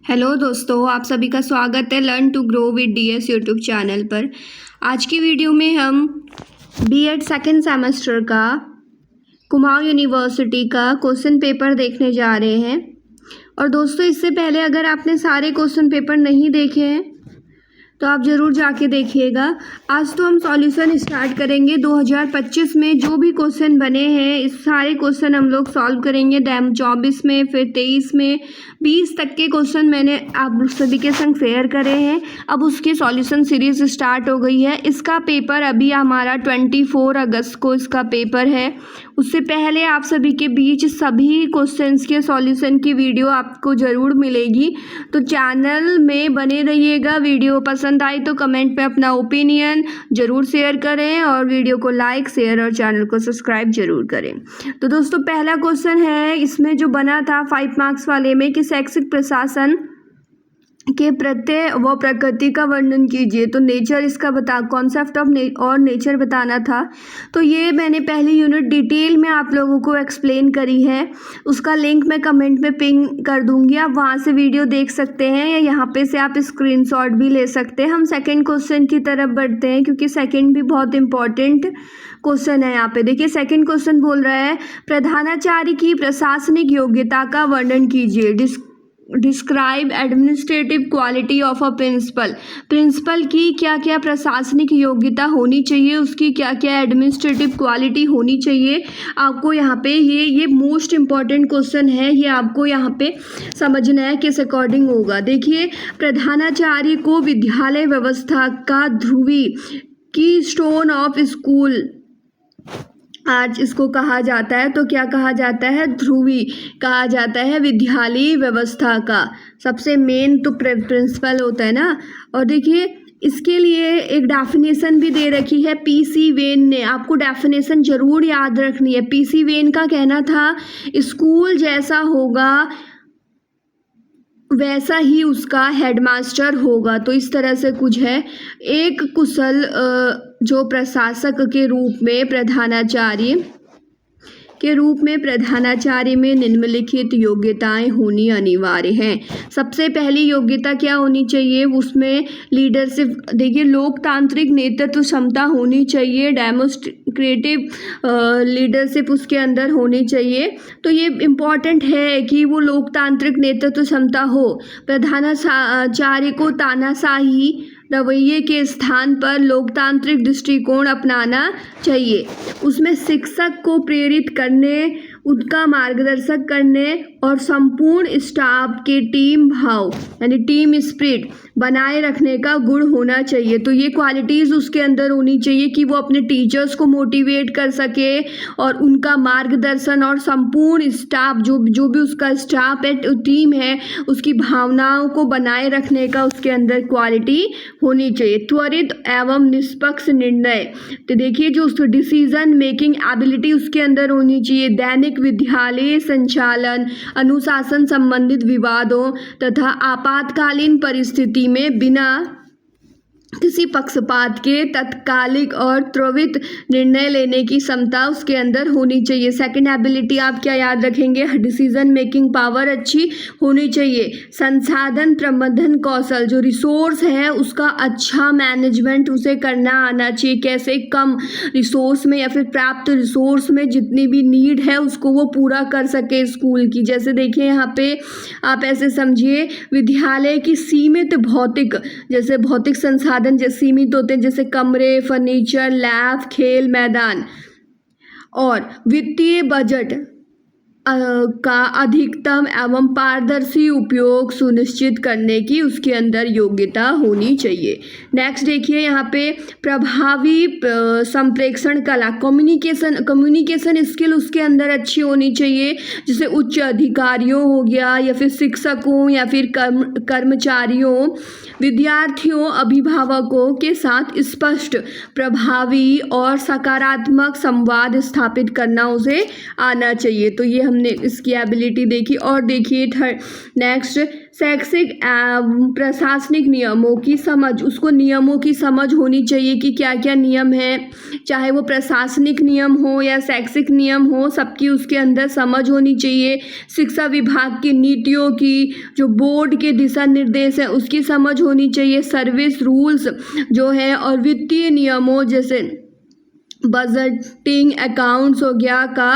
Hello दोस्तों, आप सभी का स्वागत है learn to grow with DS YouTube channel पर। आज की वीडियो में हम बीएड सेकेंड सेमेस्टर का कुमाऊं यूनिवर्सिटी का क्वेश्चन पेपर देखने जा रहे हैं। और दोस्तों, इससे पहले अगर आपने सारे क्वेश्चन पेपर नहीं देखे हैं तो आप ज़रूर जाके देखिएगा। आज तो हम सॉल्यूशन स्टार्ट करेंगे 2025 में जो भी क्वेश्चन बने हैं इस सारे क्वेश्चन हम लोग सॉल्व करेंगे। 24 में, फिर 23 में, 20 तक के क्वेश्चन मैंने आप सभी के संग शेयर करे हैं। अब उसकी सॉल्यूशन सीरीज स्टार्ट हो गई है। इसका पेपर अभी हमारा 24 अगस्त को इसका पेपर है। उससे पहले आप सभी के बीच सभी क्वेश्चंस के सॉल्यूशन की वीडियो आपको ज़रूर मिलेगी, तो चैनल में बने रहिएगा। वीडियो पसंद आई तो कमेंट पे अपना ओपिनियन ज़रूर शेयर करें और वीडियो को लाइक, शेयर और चैनल को सब्सक्राइब ज़रूर करें। तो दोस्तों, पहला क्वेश्चन है इसमें जो बना था 5 मार्क्स वाले में कि शैक्षिक प्रशासन के प्रत्यय व प्रकृति का वर्णन कीजिए। तो नेचर इसका कॉन्सेप्ट ऑफ और नेचर बताना था। तो ये मैंने पहली यूनिट डिटेल में आप लोगों को एक्सप्लेन करी है। उसका लिंक मैं कमेंट में पिन कर दूंगी, आप वहाँ से वीडियो देख सकते हैं या यहाँ पे से आप स्क्रीनशॉट भी ले सकते हैं। हम सेकंड क्वेश्चन की तरफ बढ़ते हैं क्योंकि सेकंड भी बहुत इंपॉर्टेंट क्वेश्चन है। यहाँ पे देखिए, सेकंड क्वेश्चन बोल रहा है प्रधानाचार्य की प्रशासनिक योग्यता का वर्णन कीजिए। Describe administrative quality of a principal. Principal की क्या क्या प्रशासनिक योग्यता होनी चाहिए, उसकी क्या क्या एडमिनिस्ट्रेटिव क्वालिटी होनी चाहिए। आपको यहाँ पे ये मोस्ट इम्पॉर्टेंट क्वेश्चन है, ये आपको यहाँ पे समझना है किस अकॉर्डिंग होगा। देखिए, प्रधानाचार्य को विद्यालय व्यवस्था का ध्रुवी की स्टोन ऑफ स्कूल आज इसको कहा जाता है। तो क्या कहा जाता है? ध्रुवी कहा जाता है विद्यालय व्यवस्था का। सबसे मेन तो प्रिंसिपल होता है ना। और देखिए, इसके लिए एक डेफिनेशन भी दे रखी है पीसी वेन ने। आपको डेफिनेशन जरूर याद रखनी है। पीसी वेन का कहना था स्कूल जैसा होगा वैसा ही उसका हेडमास्टर होगा। तो इस तरह से कुछ है। एक कुशल जो प्रशासक के रूप में प्रधानाचार्य में निम्नलिखित योग्यताएं होनी अनिवार्य हैं। सबसे पहली योग्यता क्या होनी चाहिए? उसमें लीडरशिप, देखिए लोकतांत्रिक नेतृत्व क्षमता होनी चाहिए। डेमोक्रेटिव लीडरशिप उसके अंदर होनी चाहिए। तो ये इम्पॉर्टेंट है कि वो लोकतांत्रिक नेतृत्व क्षमता हो। प्रधानाचार्य को तानाशाही रवैये के स्थान पर लोकतांत्रिक दृष्टिकोण अपनाना चाहिए। उसमें शिक्षक को प्रेरित करने, उनका मार्गदर्शन करने और संपूर्ण स्टाफ के टीम भाव यानी टीम स्पिरिट बनाए रखने का गुण होना चाहिए। तो ये क्वालिटीज़ उसके अंदर होनी चाहिए कि वो अपने टीचर्स को मोटिवेट कर सके और उनका मार्गदर्शन और संपूर्ण स्टाफ जो भी उसका स्टाफ है, टीम है, उसकी भावनाओं को बनाए रखने का उसके अंदर क्वालिटी होनी चाहिए। त्वरित एवं निष्पक्ष निर्णय, तो देखिए जो उसको डिसीजन मेकिंग एबिलिटी उसके अंदर होनी चाहिए। दैनिक विद्यालय संचालन, अनुशासन संबंधित विवादों तथा आपातकालीन परिस्थिति में बिना किसी पक्षपात के तत्कालिक और त्वरित निर्णय लेने की क्षमता उसके अंदर होनी चाहिए। सेकंड एबिलिटी आप क्या याद रखेंगे? डिसीजन मेकिंग पावर अच्छी होनी चाहिए। संसाधन प्रबंधन कौशल, जो रिसोर्स है उसका अच्छा मैनेजमेंट उसे करना आना चाहिए। कैसे कम रिसोर्स में या फिर प्राप्त रिसोर्स में जितनी भी नीड है उसको वो पूरा कर सके स्कूल की। जैसे देखिए, यहाँ पे आप ऐसे समझिए, विद्यालय की सीमित भौतिक, जैसे भौतिक संसाधन जैसे सीमित होते हैं, जैसे कमरे, फर्नीचर, लैब, खेल मैदान, और वित्तीय बजट का अधिकतम एवं पारदर्शी उपयोग सुनिश्चित करने की उसके अंदर योग्यता होनी चाहिए। नेक्स्ट देखिए, यहाँ पे प्रभावी संप्रेषण कला, कम्युनिकेशन स्किल उसके अंदर अच्छी होनी चाहिए। जैसे उच्च अधिकारियों हो गया या फिर शिक्षकों या फिर कर्मचारियों, विद्यार्थियों, अभिभावकों के साथ स्पष्ट, प्रभावी और सकारात्मक संवाद स्थापित करना उसे आना चाहिए। तो ये हमने इसकी एबिलिटी देखी। और देखिए नेक्स्ट, शैक्षिक प्रशासनिक नियमों की समझ, उसको नियमों की समझ होनी चाहिए कि क्या क्या नियम है, चाहे वो प्रशासनिक नियम हो या शैक्षिक नियम हो, सबकी उसके अंदर समझ होनी चाहिए। शिक्षा विभाग की नीतियों की, जो बोर्ड के दिशा निर्देश है उसकी समझ होनी चाहिए। सर्विस रूल्स जो है और वित्तीय नियमों जैसे बजटिंग, अकाउंट्स हो गया का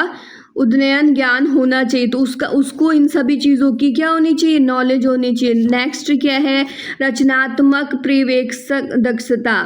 उन्नयन ज्ञान होना चाहिए। तो उसको इन सभी चीज़ों की क्या होनी चाहिए, नॉलेज होनी चाहिए। नेक्स्ट क्या है, रचनात्मक पर्यवेक्षक दक्षता,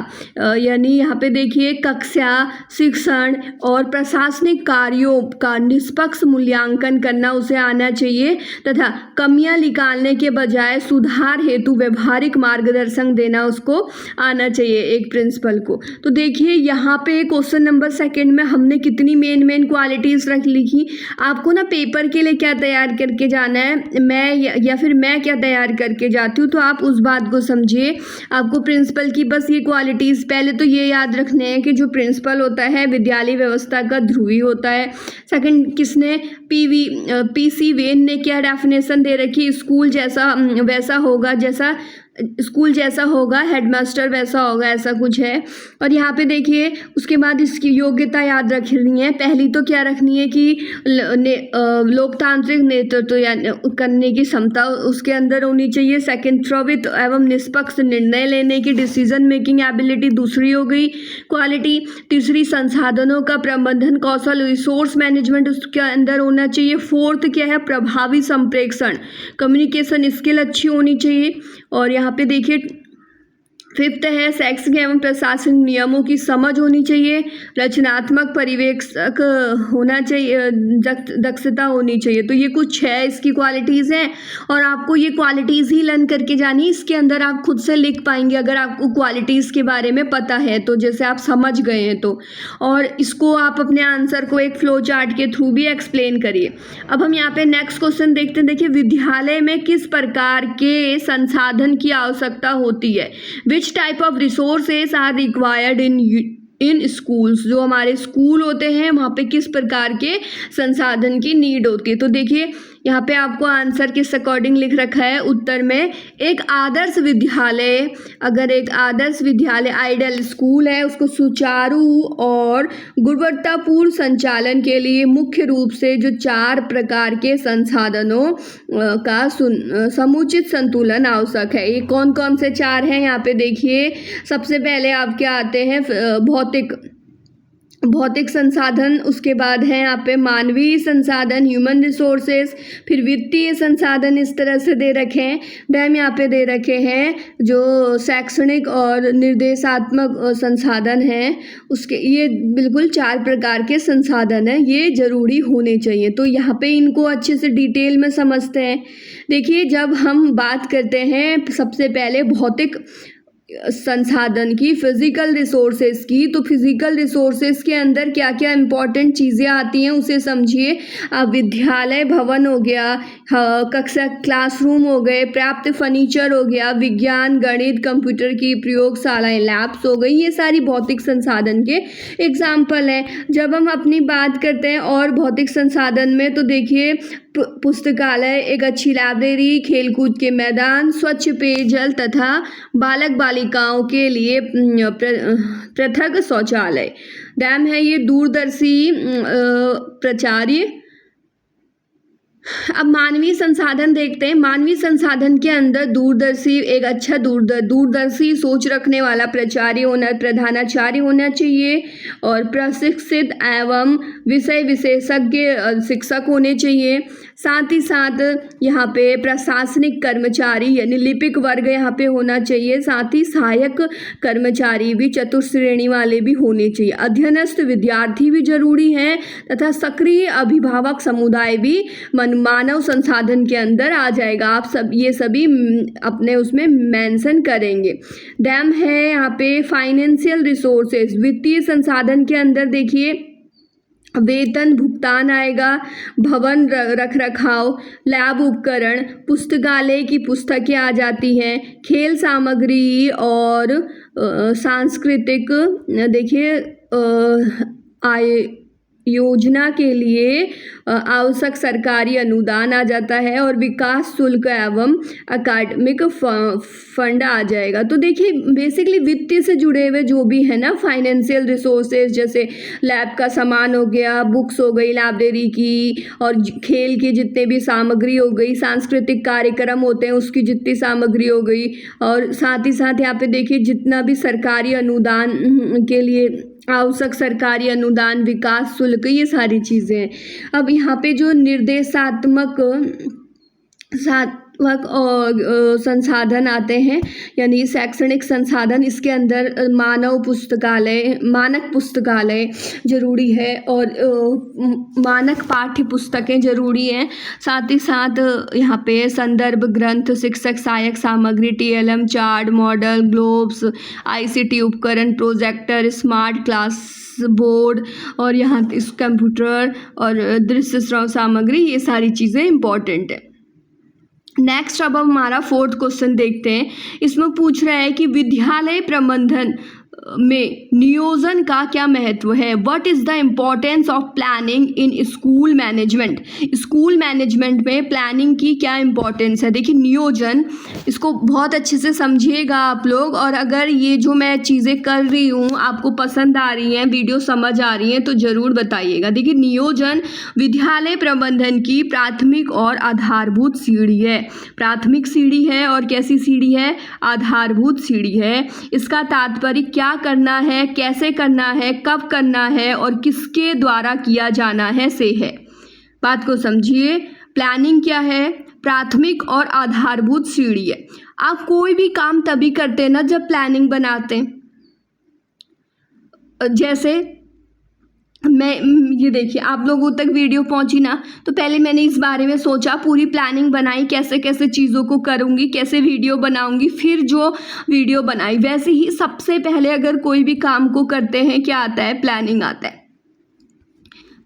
यानी यहाँ पे देखिए कक्षा, शिक्षण और प्रशासनिक कार्यों का निष्पक्ष मूल्यांकन करना उसे आना चाहिए, तथा कमियां निकालने के बजाय सुधार हेतु व्यवहारिक मार्गदर्शन देना उसको आना चाहिए एक प्रिंसिपल को। तो देखिए यहाँ पे क्वेश्चन नंबर 2 में हमने कितनी मेन क्वालिटीज़ रख लिखी। आपको ना पेपर के लिए क्या तैयार करके जाना है, मैं या फिर मैं क्या तैयार करके जाती हूँ, तो आप उस बात को समझिए। आपको प्रिंसिपल की बस ये क्वालिटीज़ पहले तो ये याद रखने हैं कि जो प्रिंसिपल होता है विद्यालय व्यवस्था का ध्रुवी होता है। सेकंड, किसने PC वेन ने क्या डेफिनेशन दे रखी, स्कूल जैसा वैसा होगा, जैसा स्कूल जैसा होगा हेडमास्टर वैसा होगा, ऐसा कुछ है। और यहाँ पे देखिए उसके बाद इसकी योग्यता याद रखनी है। पहली तो क्या रखनी है कि लोकतांत्रिक नेतृत्व करने की क्षमता उसके अंदर होनी चाहिए। सेकंड, त्वरित एवं निष्पक्ष निर्णय लेने की डिसीजन मेकिंग एबिलिटी दूसरी हो गई क्वालिटी। तीसरी, संसाधनों का प्रबंधन कौशल, रिसोर्स मैनेजमेंट उसके अंदर होना चाहिए। फोर्थ क्या है, प्रभावी संप्रेषण, कम्युनिकेशन स्किल अच्छी होनी चाहिए। और यहाँ पे देखिए फिफ्थ है, शैक्षिक एवं प्रशासनिक नियमों की समझ होनी चाहिए। रचनात्मक पर्यवेक्षक होना चाहिए, दक्षता होनी चाहिए। तो ये कुछ है इसकी क्वालिटीज़ हैं और आपको ये क्वालिटीज़ ही लर्न करके जानी। इसके अंदर आप खुद से लिख पाएंगे अगर आपको क्वालिटीज़ के बारे में पता है तो, जैसे आप समझ गए हैं तो। और इसको आप अपने आंसर को एक फ्लो चार्ट के थ्रू भी एक्सप्लेन करिए। अब हम यहाँ पे नेक्स्ट क्वेश्चन देखते हैं। देखिए, विद्यालय में किस प्रकार के संसाधन की आवश्यकता होती है, Which type of resources are required in schools? जो हमारे स्कूल होते हैं वहाँ पे किस प्रकार के संसाधन की नीड होती है। तो देखिए यहाँ पे आपको आंसर किस अकॉर्डिंग लिख रखा है उत्तर में, एक आदर्श विद्यालय, अगर एक आदर्श विद्यालय आइडियल स्कूल है, उसको सुचारू और गुणवत्तापूर्ण संचालन के लिए मुख्य रूप से जो 4 प्रकार के संसाधनों का समुचित संतुलन आवश्यक है। ये कौन कौन से 4 हैं यहाँ पे देखिए। सबसे पहले आपके आते हैं भौतिक संसाधन, उसके बाद है यहाँ पे मानवीय संसाधन, ह्यूमन रिसोर्सेज, फिर वित्तीय संसाधन इस तरह से दे रखे हैं। मैम यहाँ पे दे रखे हैं जो शैक्षणिक और निर्देशात्मक संसाधन हैं, उसके ये बिल्कुल 4 प्रकार के संसाधन हैं, ये जरूरी होने चाहिए। तो यहाँ पे इनको अच्छे से डिटेल में समझते हैं। देखिए, जब हम बात करते हैं सबसे पहले भौतिक संसाधन की, फिजिकल रिसोर्सेज की, तो फिजिकल रिसोर्सेज के अंदर क्या क्या इंपॉर्टेंट चीज़ें आती हैं उसे समझिए। विद्यालय भवन हो गया, कक्षा क्लासरूम हो गए, पर्याप्त फर्नीचर हो गया, विज्ञान गणित कंप्यूटर की प्रयोगशालाएं लैब्स हो गई, ये सारी भौतिक संसाधन के एग्जाम्पल हैं। जब हम अपनी बात करते हैं और भौतिक संसाधन में, तो देखिए पुस्तकालय, एक अच्छी लाइब्रेरी, खेलकूद के मैदान, स्वच्छ पेयजल तथा बालक बालिकाओं के लिए पृथक शौचालय। डैम है ये दूरदर्शी प्राचार्य। अब मानवीय संसाधन देखते हैं। मानवीय संसाधन के अंदर दूरदर्शी, एक अच्छा दूरदर्शी सोच रखने वाला प्रधानाचार्य होना चाहिए और प्रशिक्षित एवं विषय विशेषज्ञ शिक्षक होने चाहिए। साथ ही साथ यहाँ पे प्रशासनिक कर्मचारी यानी लिपिक वर्ग यहाँ पे होना चाहिए। साथ ही सहायक कर्मचारी भी चतुर्श्रेणी वाले भी होने चाहिए। अध्ययनस्थ विद्यार्थी भी जरूरी हैं तथा सक्रिय अभिभावक समुदाय भी मानव संसाधन के अंदर आ जाएगा। आप ये सभी अपने उसमें मेंशन करेंगे। डैम है यहाँ पे फाइनेंशियल रिसोर्सेज, वित्तीय संसाधन के अंदर देखिए वेतन भुगतान आएगा, भवन रख रखाव, लैब उपकरण, पुस्तकालय की पुस्तकें आ जाती हैं, खेल सामग्री और सांस्कृतिक देखिए योजना के लिए आवश्यक सरकारी अनुदान आ जाता है और विकास शुल्क एवं अकादमिक फंड आ जाएगा। तो देखिए बेसिकली वित्तीय से जुड़े हुए जो भी है ना फाइनेंशियल रिसोर्सेज, जैसे लैब का सामान हो गया, बुक्स हो गई लाइब्रेरी की, और खेल की जितने भी सामग्री हो गई, सांस्कृतिक कार्यक्रम होते हैं उसकी जितनी सामग्री हो गई, और साथ ही साथ यहाँ पे देखिए जितना भी सरकारी अनुदान के लिए आवश्यक सरकारी अनुदान, विकास शुल्क, ये सारी चीज़ें हैं। अब यहाँ पे जो निर्देशात्मक और संसाधन आते हैं, यानी शैक्षणिक संसाधन, इसके अंदर मानक पुस्तकालय जरूरी है और मानक पाठ्य पुस्तकें जरूरी हैं। साथ ही साथ यहाँ पे संदर्भ ग्रंथ, शिक्षक सहायक सामग्री, TLM chart, model, globes, ICT उपकरण, प्रोजेक्टर, स्मार्ट क्लास बोर्ड, और यहाँ इस कंप्यूटर और दृश्य श्रव्य सामग्री, ये सारी चीज़ें इंपॉर्टेंट है। नेक्स्ट अब हम हमारा 4th क्वेश्चन देखते हैं। इसमें पूछ रहा है कि विद्यालय प्रबंधन में नियोजन का क्या महत्व है। What is the importance of planning in school management. School management में प्लानिंग की क्या इम्पोर्टेंस है। देखिए नियोजन, इसको बहुत अच्छे से समझिएगा आप लोग, और अगर ये जो मैं चीज़ें कर रही हूँ आपको पसंद आ रही हैं, वीडियो समझ आ रही हैं, तो ज़रूर बताइएगा। देखिए नियोजन विद्यालय प्रबंधन की प्राथमिक और आधारभूत सीढ़ी है। प्राथमिक सीढ़ी है और कैसी सीढ़ी है, आधारभूत सीढ़ी है। इसका तात्पर्य क्या करना है, कैसे करना है, कब करना है और किसके द्वारा किया जाना है से है। बात को समझिए। प्लानिंग क्या है, प्राथमिक और आधारभूत सीढ़ी है। आप कोई भी काम तभी करते हैं ना जब प्लानिंग बनाते हैं। जैसे मैं ये देखिए आप लोगों तक वीडियो पहुंची ना, तो पहले मैंने इस बारे में सोचा, पूरी प्लानिंग बनाई, कैसे कैसे चीज़ों को करूंगी, कैसे वीडियो बनाऊंगी, फिर जो वीडियो बनाई। वैसे ही सबसे पहले अगर कोई भी काम को करते हैं क्या आता है, प्लानिंग आता है।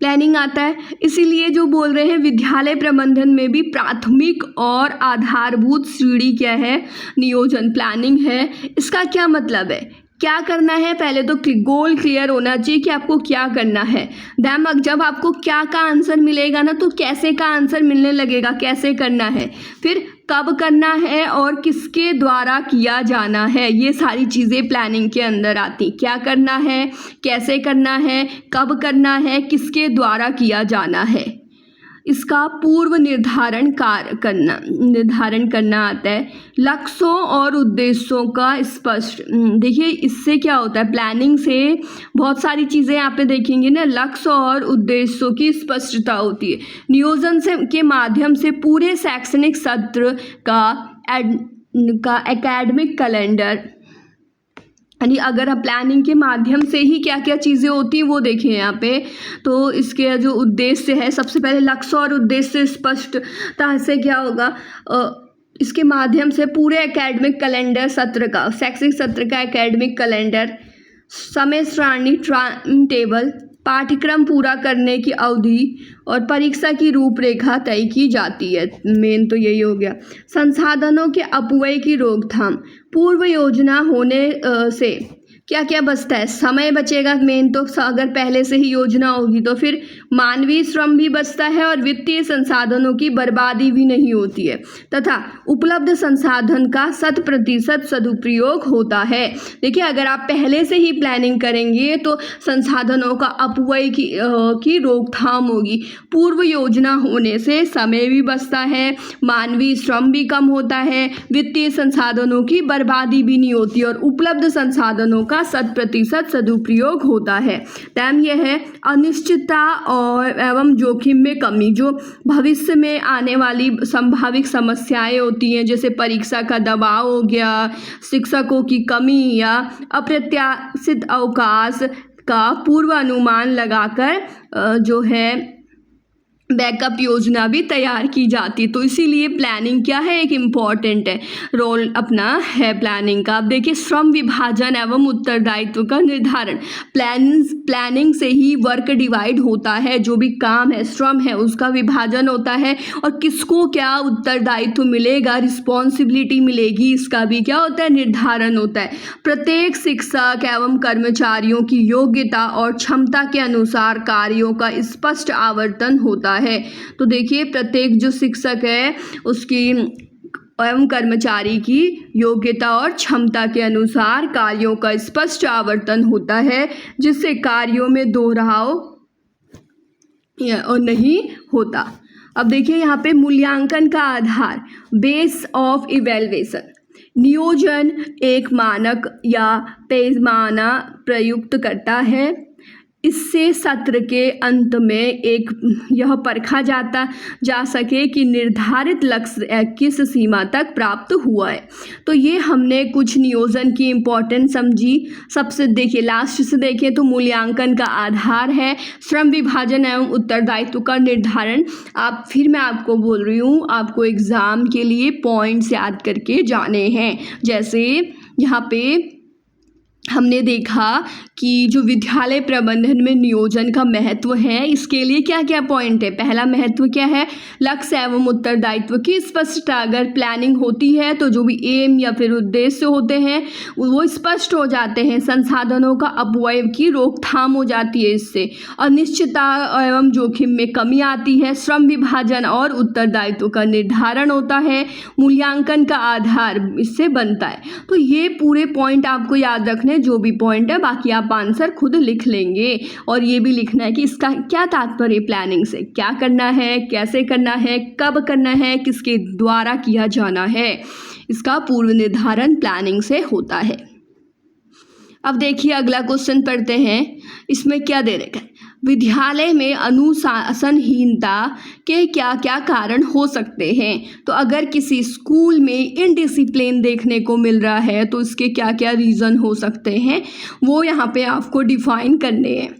प्लानिंग आता है, इसीलिए जो बोल रहे हैं विद्यालय प्रबंधन में भी प्राथमिक और आधारभूत सीढ़ी क्या है, नियोजन, प्लानिंग है। इसका क्या मतलब है, क्या करना है, पहले तो गोल क्लियर होना चाहिए कि आपको क्या करना है। दैम जब आपको क्या का आंसर मिलेगा ना, तो कैसे का आंसर मिलने लगेगा, कैसे करना है, फिर कब करना है और किसके द्वारा किया जाना है। ये सारी चीज़ें प्लानिंग के अंदर आती। क्या करना है, कैसे करना है, कब करना है, किसके द्वारा किया जाना है, इसका पूर्व निर्धारण करना आता है। लक्ष्यों और उद्देश्यों का स्पष्ट, देखिए इससे क्या होता है, प्लानिंग से बहुत सारी चीज़ें यहाँ पे देखेंगे ना, लक्ष्य और उद्देश्यों की स्पष्टता होती है। नियोजन से के माध्यम से पूरे शैक्षणिक सत्र का एकेडमिक कैलेंडर, यानी अगर हम प्लानिंग के माध्यम से ही क्या क्या चीज़ें होती हैं वो देखें यहाँ पे, तो इसके जो उद्देश्य है, सबसे पहले लक्ष्य और उद्देश्य स्पष्टता से क्या होगा, इसके माध्यम से पूरे एकेडमिक कैलेंडर सत्र का, शैक्षिक सत्र का एकेडमिक कैलेंडर, समय सारणी, टाइम टेबल, पाठ्यक्रम पूरा करने की अवधि और परीक्षा की रूपरेखा तय की जाती है। मेन तो यही हो गया। संसाधनों के अपव्यय की रोकथाम, पूर्व योजना होने से क्या क्या बचता है, समय बचेगा मेन तो, अगर पहले से ही योजना होगी तो फिर मानवीय श्रम भी बचता है और वित्तीय संसाधनों की बर्बादी भी नहीं होती है, तथा उपलब्ध संसाधन का 100% सदुपयोग होता है। देखिए अगर आप पहले से ही प्लानिंग करेंगे तो संसाधनों का अपव्यय की रोकथाम होगी। पूर्व योजना होने से समय भी बचता है, मानवीय श्रम भी कम होता है, वित्तीय संसाधनों की बर्बादी भी नहीं होती और उपलब्ध संसाधनों का 100% सदुपयोग होता है। टाइम यह है अनिश्चितता और एवं जोखिम में कमी, जो भविष्य में आने वाली संभावित समस्याएं होती हैं, जैसे परीक्षा का दबाव हो गया, शिक्षकों की कमी या अप्रत्याशित अवकाश का पूर्व अनुमान लगाकर जो है बैकअप योजना भी तैयार की जाती। तो इसीलिए प्लानिंग क्या है, एक इम्पॉर्टेंट है, रोल अपना है प्लानिंग का। अब देखिए श्रम विभाजन एवं उत्तरदायित्व का निर्धारण। प्लानिंग से ही वर्क डिवाइड होता है, जो भी काम है, श्रम है, उसका विभाजन होता है और किसको क्या उत्तरदायित्व मिलेगा, रिस्पॉन्सिबिलिटी मिलेगी, इसका भी क्या होता है, निर्धारण होता है। प्रत्येक शिक्षक एवं कर्मचारियों की योग्यता और क्षमता के अनुसार कार्यों का स्पष्ट आवंटन होता है। तो देखिए प्रत्येक जो शिक्षक है उसकी एवं कर्मचारी की योग्यता और क्षमता के अनुसार कार्यों का स्पष्ट आवंटन होता है, जिससे कार्यों में दोहराव और नहीं होता। अब देखिए यहाँ पे मूल्यांकन का आधार, बेस ऑफ इवैल्यूएशन। नियोजन एक मानक या पैमाना प्रयुक्त करता है। इससे सत्र के अंत में एक यह परखा जा सके कि निर्धारित लक्ष्य किस सीमा तक प्राप्त हुआ है। तो ये हमने कुछ नियोजन की इम्पोर्टेंस समझी। सबसे देखिए लास्ट से देखें तो मूल्यांकन का आधार है, श्रम विभाजन एवं उत्तरदायित्व का निर्धारण। फिर मैं आपको बोल रही हूँ, आपको एग्ज़ाम के लिए पॉइंट्स याद करके जाने हैं। जैसे यहाँ पे हमने देखा कि जो विद्यालय प्रबंधन में नियोजन का महत्व है, इसके लिए क्या क्या पॉइंट है। पहला महत्व क्या है, लक्ष्य एवं उत्तरदायित्व की स्पष्टता। अगर प्लानिंग होती है तो जो भी एम या फिर उद्देश्य होते हैं वो स्पष्ट हो जाते हैं। संसाधनों का अपव्यय की रोकथाम हो जाती है इससे। अनिश्चितता एवं जोखिम में कमी आती है। श्रम विभाजन और उत्तरदायित्व का निर्धारण होता है। मूल्यांकन का आधार इससे बनता है। तो ये पूरे पॉइंट आपको याद रखने, जो भी पॉइंट है, बाकी आप आंसर खुद लिख लेंगे। और ये भी लिखना है कि इसका क्या तात्पर्य, प्लानिंग से क्या करना है, कैसे करना है, कब करना है, किसके द्वारा किया जाना है, इसका पूर्व निर्धारण प्लानिंग से होता है। अब देखिए अगला क्वेश्चन पढ़ते हैं। इसमें क्या दे रखा है, विद्यालय में अनुशासनहीनता के क्या क्या कारण हो सकते हैं। तो अगर किसी स्कूल में इनडिसिप्लिन देखने को मिल रहा है तो इसके क्या क्या रीज़न हो सकते हैं, वो यहाँ पे आपको डिफाइन करने हैं।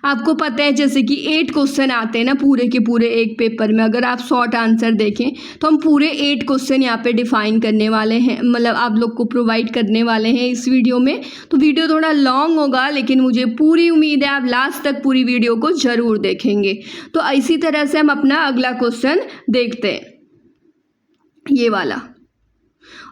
आपको पता है जैसे कि 8 क्वेश्चन आते हैं ना पूरे के पूरे एक पेपर में। अगर आप शॉर्ट आंसर देखें तो हम पूरे 8 क्वेश्चन यहाँ पे डिफाइन करने वाले हैं, मतलब आप लोग को प्रोवाइड करने वाले हैं इस वीडियो में। तो वीडियो थोड़ा लॉन्ग होगा, लेकिन मुझे पूरी उम्मीद है आप लास्ट तक पूरी वीडियो को ज़रूर देखेंगे। तो इसी तरह से हम अपना अगला क्वेश्चन देखते हैं, ये वाला।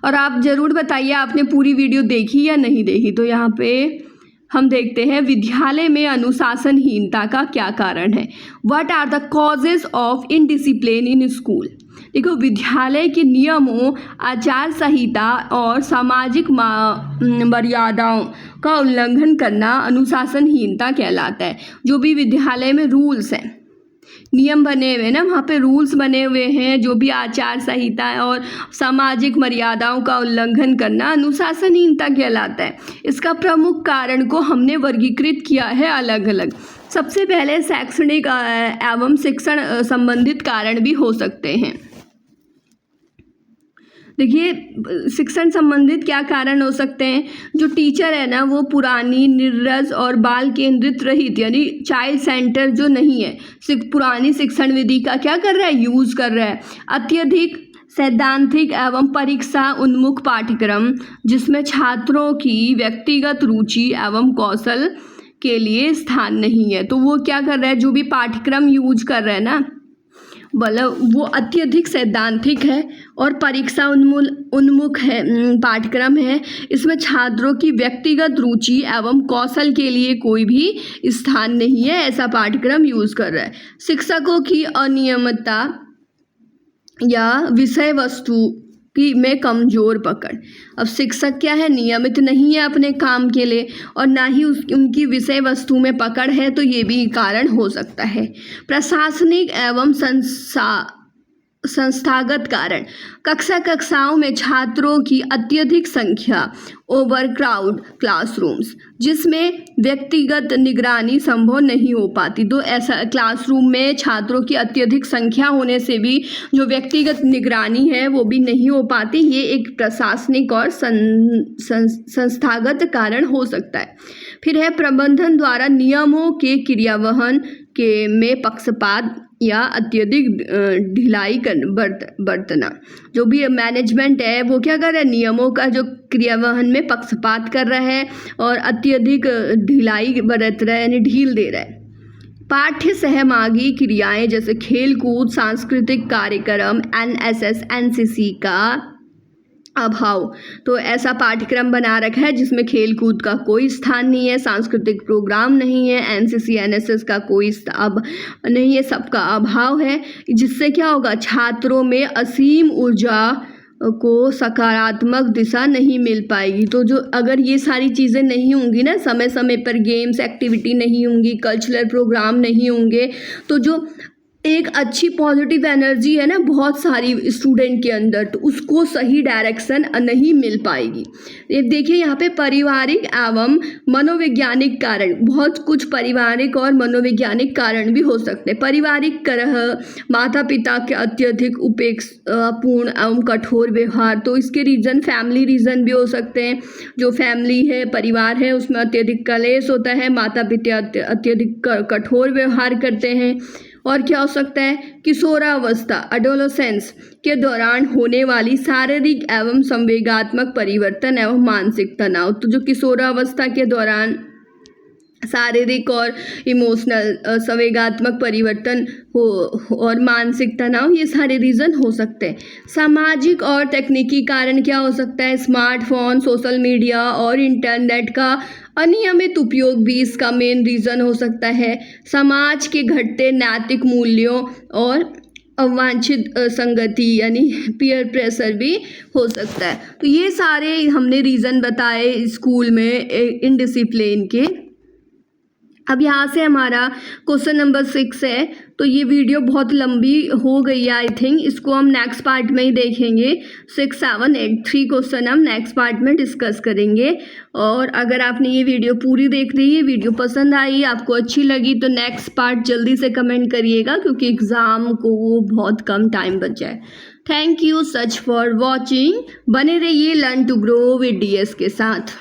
और आप ज़रूर बताइए आपने पूरी वीडियो देखी या नहीं देखी। तो यहाँ पे हम देखते हैं विद्यालय में अनुशासनहीनता का क्या कारण है। What are the causes of indiscipline in school. देखो विद्यालय के नियमों, आचार संहिता और सामाजिक मर्यादाओं का उल्लंघन करना अनुशासनहीनता कहलाता है। जो भी विद्यालय में रूल्स हैं, नियम बने हुए ना, वहाँ पे रूल्स बने हुए हैं, जो भी आचार संहिता और सामाजिक मर्यादाओं का उल्लंघन करना अनुशासनहीनता कहलाता है। इसका प्रमुख कारण को हमने वर्गीकृत किया है अलग अलग। सबसे पहले शैक्षणिक एवं शिक्षण संबंधित कारण भी हो सकते हैं। देखिए शिक्षण संबंधित क्या कारण हो सकते हैं, जो टीचर है ना वो पुरानी, निर्रज और बाल केंद्रित रहित, यानी चाइल्ड सेंटर जो नहीं है, पुरानी शिक्षण विधि का क्या कर रहा है, यूज़ कर रहा है। अत्यधिक सैद्धांतिक एवं परीक्षा उन्मुख पाठ्यक्रम, जिसमें छात्रों की व्यक्तिगत रुचि एवं कौशल के लिए स्थान नहीं है। तो वो क्या कर रहा है, जो भी पाठ्यक्रम यूज कर रहा है ना, मतलब वो अत्यधिक सैद्धांतिक है और परीक्षा उन्मुख है पाठ्यक्रम है। इसमें छात्रों की व्यक्तिगत रुचि एवं कौशल के लिए कोई भी स्थान नहीं है, ऐसा पाठ्यक्रम यूज कर रहा है। शिक्षकों की अनियमितता या विषय वस्तु की में कमज़ोर पकड़। अब शिक्षक क्या है, नियमित नहीं है अपने काम के लिए और ना ही उनकी विषय वस्तु में पकड़ है, तो ये भी कारण हो सकता है। प्रशासनिक एवं संस्थागत कारण, कक्षाओं में छात्रों की अत्यधिक संख्या, ओवरक्राउड क्लासरूम्स, जिसमें व्यक्तिगत निगरानी संभव नहीं हो पाती। तो ऐसा क्लासरूम में छात्रों की अत्यधिक संख्या होने से भी जो व्यक्तिगत निगरानी है वो भी नहीं हो पाती। ये एक प्रशासनिक और संस्थागत कारण हो सकता है। फिर है प्रबंधन द्वारा नियमों के क्रियान्वयन में पक्षपात या अत्यधिक ढिलाई बरतना। जो भी मैनेजमेंट है वो क्या कर रहा है, नियमों का जो क्रियान्वयन में पक्षपात कर रहा है और अत्यधिक ढिलाई बरत रहा है, यानी ढील दे रहा है। पाठ्य सहभागी क्रियाएं जैसे खेल कूद, सांस्कृतिक कार्यक्रम, एनएसएस, एनसीसी का अभाव। तो ऐसा पाठ्यक्रम बना रखा है जिसमें खेल कूद का कोई स्थान नहीं है, सांस्कृतिक प्रोग्राम नहीं है, एनसीसी एनएसएस का कोई अब नहीं है, सबका अभाव है। जिससे क्या होगा, छात्रों में असीम ऊर्जा को सकारात्मक दिशा नहीं मिल पाएगी। तो जो अगर ये सारी चीज़ें नहीं होंगी ना, समय समय पर गेम्स एक्टिविटी नहीं होंगी, कल्चरल प्रोग्राम नहीं होंगे, तो जो एक अच्छी पॉजिटिव एनर्जी है ना बहुत सारी स्टूडेंट के अंदर, तो उसको सही डायरेक्शन नहीं मिल पाएगी। ये देखिए यहाँ पे पारिवारिक एवं मनोवैज्ञानिक कारण, बहुत कुछ पारिवारिक और मनोवैज्ञानिक कारण भी हो सकते हैं। पारिवारिक कलह, माता पिता के अत्यधिक उपेक्षापूर्ण एवं कठोर व्यवहार, तो इसके रीज़न फैमिली रीज़न भी हो सकते हैं। जो फैमिली है, परिवार है, उसमें अत्यधिक कलेश होता है, माता पिता अत्यधिक कठोर व्यवहार करते हैं। और क्या हो सकता है, किशोरावस्था एडोलेसेंस के दौरान होने वाली शारीरिक एवं संवेगात्मक परिवर्तन एवं मानसिक तनाव। तो जो किशोरावस्था के दौरान शारीरिक और इमोशनल संवेगात्मक परिवर्तन हो और मानसिक तनाव, ये सारे रीज़न हो सकते हैं। सामाजिक और तकनीकी कारण क्या हो सकता है, स्मार्टफोन, सोशल मीडिया और इंटरनेट का अनियमित उपयोग भी इसका मेन रीज़न हो सकता है। समाज के घटते नैतिक मूल्यों और अवांछित संगति यानी पीयर प्रेशर भी हो सकता है। तो ये सारे हमने रीज़न बताए स्कूल में इनडिसिप्लिन के। अब यहाँ से हमारा क्वेश्चन नंबर 6 है। तो ये वीडियो बहुत लंबी हो गई है आई थिंक, इसको हम नेक्स्ट पार्ट में ही देखेंगे। 6, 7, 8 3 क्वेश्चन हम नेक्स्ट पार्ट में डिस्कस करेंगे। और अगर आपने ये वीडियो पूरी देख ली है, वीडियो पसंद आई, आपको अच्छी लगी, तो नेक्स्ट पार्ट जल्दी से कमेंट करिएगा क्योंकि एग्ज़ाम को बहुत कम टाइम बच जाए। Thank you such for watching. बने रहिए learn to grow with DS के साथ।